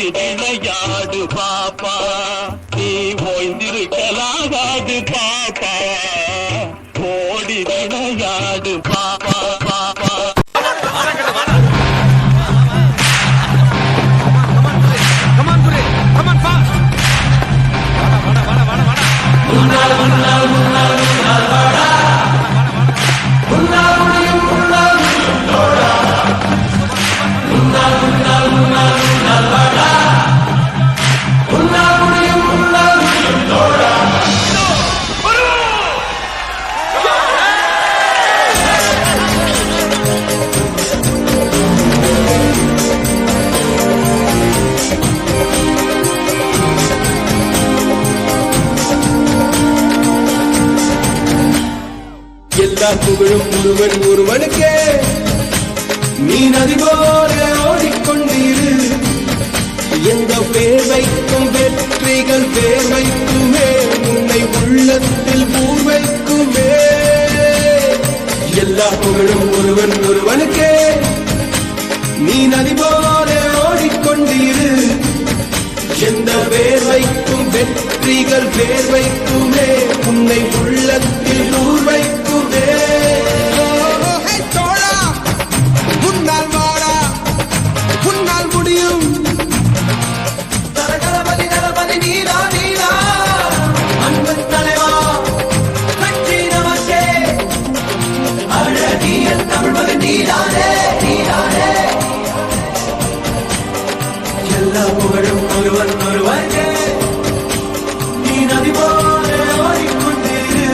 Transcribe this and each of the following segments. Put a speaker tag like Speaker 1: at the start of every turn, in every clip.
Speaker 1: ஓடி விளையாடு பாப்பா, நீ ஓய்ந்திருக்கலாகாது பாப்பா, ஓடி விளையாடு பாப்பா பாப்பா.
Speaker 2: எல்லா புகழும் ஒருவன் ஒருவனுக்கே, நீ நதி போல ஓடிக்கொண்டிரு. எந்த பேர் வைக்கும் வெற்றிகள் பேர் வைக்குமே, உன்னை உள்ளத்தில் பூர் வைக்குமே. எல்லா புகழும் ஒருவன் ஒருவனுக்கே, நீ நதி போல ஓடிக்கொண்டிரு. எந்த பேர் வைக்கும் வெற்றிகள் பேர் வைக்குமே, உன்னை உள்ளத்தில் பூர் வைக்குமே. தோழா உன்னால் வாடா, உன்னால் முடியும். தரகரபதி தரபதி நீரா நீரா, அன்பு தலைவா கட்சி நமக்கே, அழகிய தமிழ்மகன் நீதானே நீதானே. எல்லா புகழும் ஒருவன் ஒருவனுக்கே, நீ நதி போல ஓடிக்கொண்டிரு.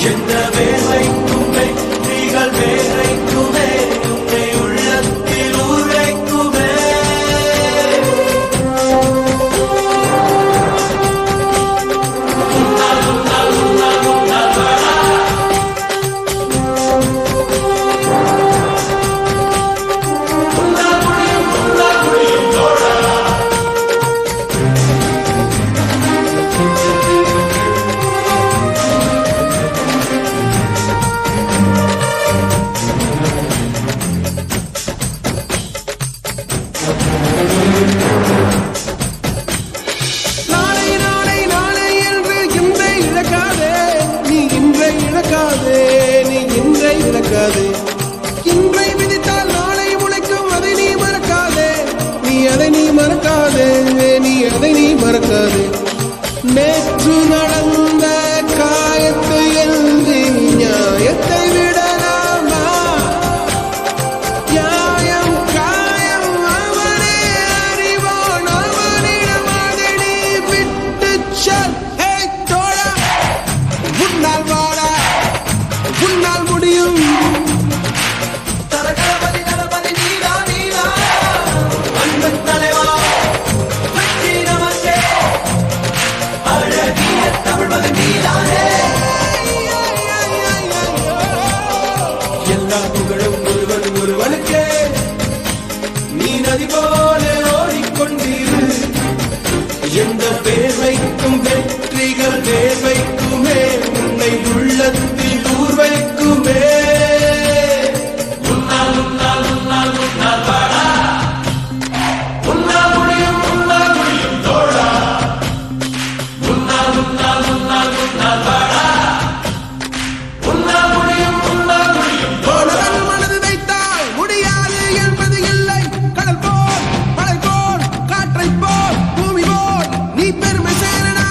Speaker 2: எந்த வேலைக்கும் வெற்றிகள் வேலைக்குமே, உன்னை உள்ளத்தில் ஊரைக்குமே. இன்றை விதித்தால் நாளை உழைக்கும், அதை நீ மறக்காதே. நீ அதை நீ மறக்காதே, நீ அதை நீ மறக்காதே. நேற்று நடந்த காயத்தை எழுதி நியாயத்தை விடலாமா? நியாயம் காயம் அவனே அறிவான், அவனிடம் அதை நீ விட்டு சொல். தோழா உன்னால் வாடா, உன்னால் முடியும். தரகரபதி தரபதி நீரா நீரா, அன்பு தலைவா வெற்றி நமக்கே, அழகிய தமிழ்மகன் நீதானே. எல்லா புகழும் ஒருவன் ஒருவனுக்கே, நீ நதி போல ஓடிக்கொண்டிரு. எந்த பேர் வைக்கும் வெற்றிகள் பேர் வைக்குமே, உன்னை உள்ளத்தில் ஊர் வைக்குமே. மனது வைத்தால் முடியாது என்பது இல்லை. கடல் போல் மழை போல் காற்றை போல் பூமி போல் நீ பெருமை சேரனா.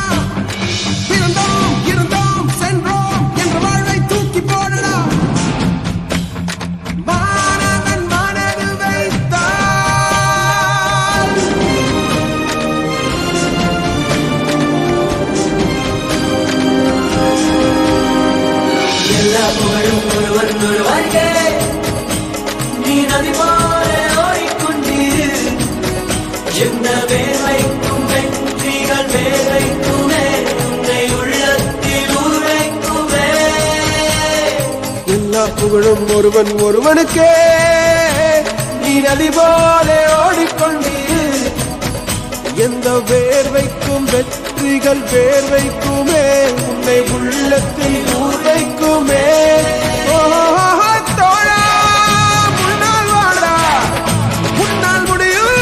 Speaker 2: பிறந்தோம் இருந்தோம் சென்றோம் என்ற வாழ்வை தூக்கி போடனா. மாணவன் மனது வைத்தால் எல்லா புகழும் ஒருவன் ஒருவனுக்கே, நீ நதி போல ஓடிக்கொண்டிரு. எந்த பேர் வைக்கும் வெற்றிகள் பேர் வைக்குமே, உன்னை உள்ளத்தில் ஊர் வைக்குமே. எல்லா புகழும் ஒருவன் ஒருவனுக்கே, நீ நதி போல ஓடிக்கொண்டிரு. எந்த வேர்வைக்கும் வெற்றிகள் வேர்வைக்குமே, உன்னை உள்ளத்தில் ஊர் வைக்குமே. தோழா முன்னால் வாடா, உன்னால் முடியும்.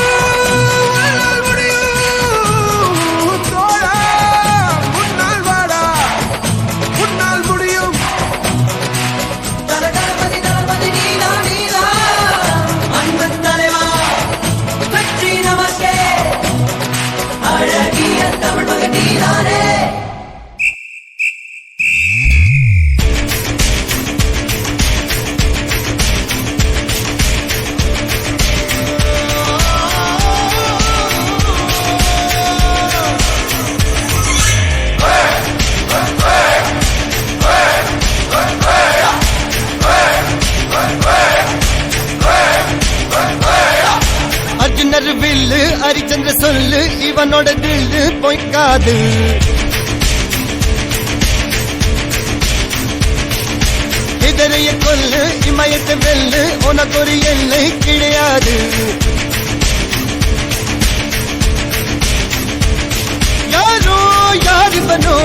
Speaker 3: வில்லு ஹரிச்சந்திர சொல்லு இவனோட தில்லு பொய்க்காது இதரைய கொல்லு இமயத்தை வெல்லு உனக்கு ஒரு எல்லை கிடையாது யாரோ யார் இவனோ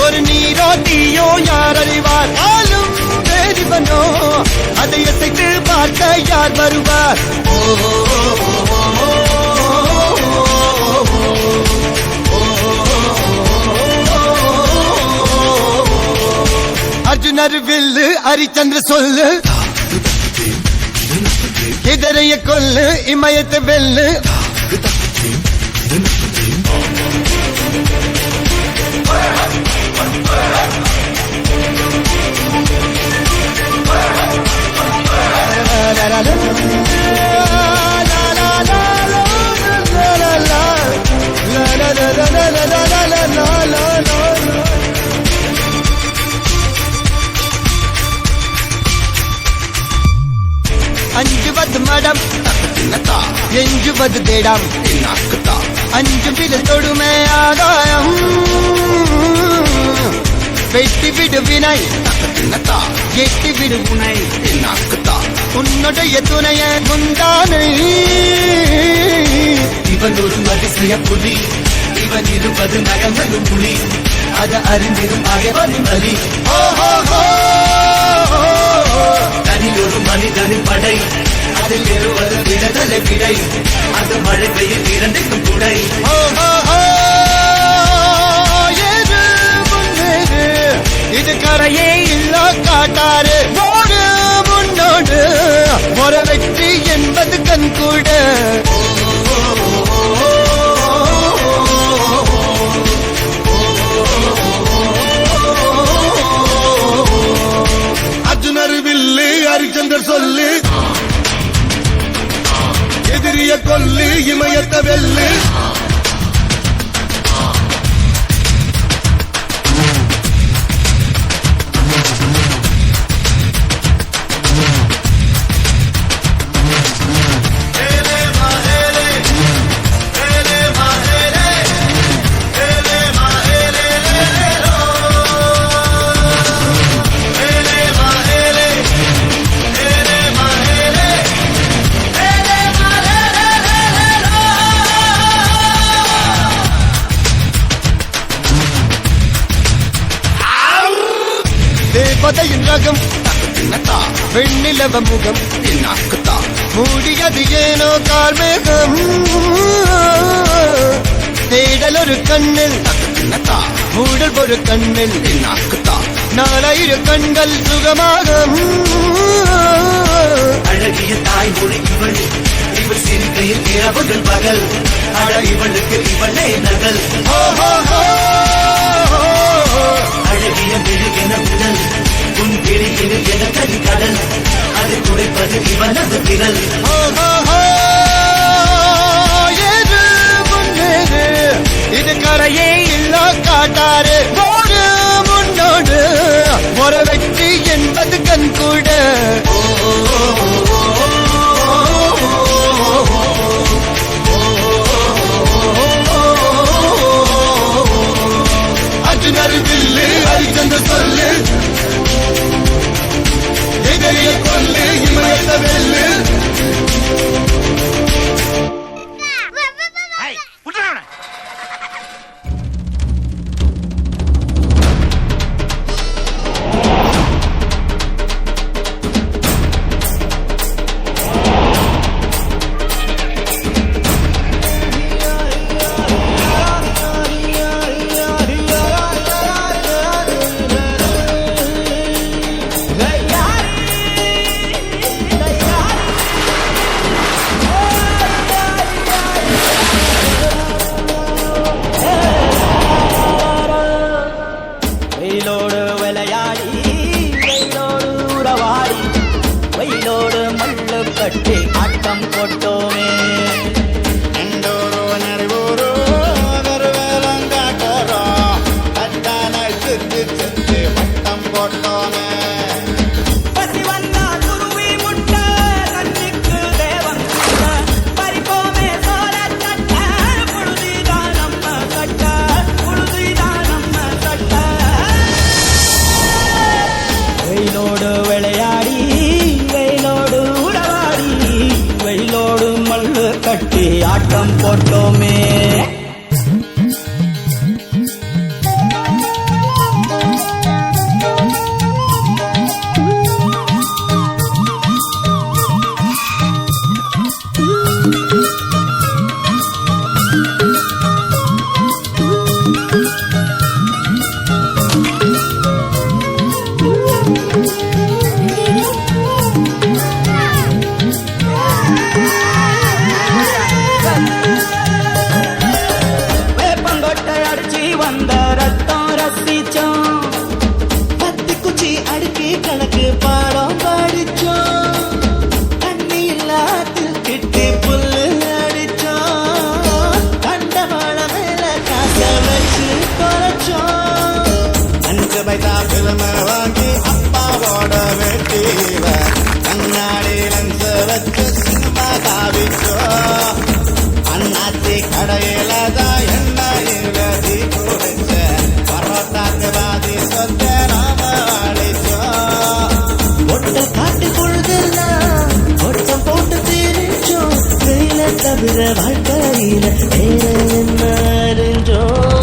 Speaker 3: ஒரு நீரோ தீயோ யார் அறிவார் ஆளும் வேறிவனோ அதை அசைத்து பார்க்க யார் வருவார் அர்ஜுனர் வில்லு ஹரிச்சந்திர சொல்லு இதரைய கொல்லு இமயத்தை வெல்லு அஞ்சுவது மடம் எஞ்சுவது தேடம் அஞ்சு விரல் தொடுமே ஆதாயம் வெட்டி விடு வினை எட்டி விடு உனை உன்னுடைய துணைய குந்தானை
Speaker 4: இவன் ஒரு அதிசய புலி இவன் இருபது நகங்களும் புலி அது அறிந்திடும் ஆகவனின் வலி தனில் ஒரு மனிதனின் படை அதில் எழுவது விடுதலை விடை அது மழை பெய்யும் இரண்டுக்கும் துணை
Speaker 3: இது கரையே இல்ல காட்டாரு ஓடு முன்னோடு ஒரு வெற்றி என்பது கண் கூட
Speaker 2: அர்ஜுனர் வில்லு ஹரிச்சந்தர் சொல்லு எதிரிய கொல்லு இமயத்த வெல்லு
Speaker 3: தேவதையின் ரகம் வெண்ணிலவ முகம் மூடியது ஏனோ கார்மேகம் தேடல் ஒரு கண்ணில் மூடல் ஒரு கண்ணில் நாலாயிர கண்கள் சுகமாக
Speaker 4: அழகிய தாய்மொழி இவள் இவள் சிரிக்கையில் இரவுகள் பகல் அழ இவளுக்கு இவளே நகல் அழகிய மெழுகென உடல் உன் பிடியில் என கதி கடல் அதை குறைப்பது இவனது விரல்
Speaker 3: இது கரையே இல்ல காட்டாரு ஓடு முன்னோடு ஒரு வெற்றி என்பது கண் கூட
Speaker 2: அர்ஜுனர் வில்லு ஹரிச்சந்திர சொல்லு எதிரிய கொல்லு இமயத்த வெல்லு
Speaker 5: மாட்டோமே. வேப்பங்கொட்டை அடிச்சு வந்த ரத்தம் ரசிச்சோம், பத்து குச்சி அடுக்கி கணக்கு பாடம் படிச்சோம், தண்ணி இல்லாத்தில் கிட்டி புல்லு அடிச்சோம், கண்டவாள மேல காச வச்சு குறைச்சோம். 5 பைசா பிலிம வாங்கி அப்பாவோட வெட்டியில கண்ணாடி லென்ஸ் வச்சு சினிமா காவிச்சோம். அண்ணாச்சி கடையில தான் எண்ணெயில தீ குடிச்ச பரோட்டாக்கு பாதி சொத்த நாம அழிச்சோம். ஒட்ட காட்டு பொழுதெல்லாம் ஒட்டம் போட்டு திரிச்சோம், வெயில தவிர வாழ்க்கையில வேற என்ன அறிஞ்சோம்.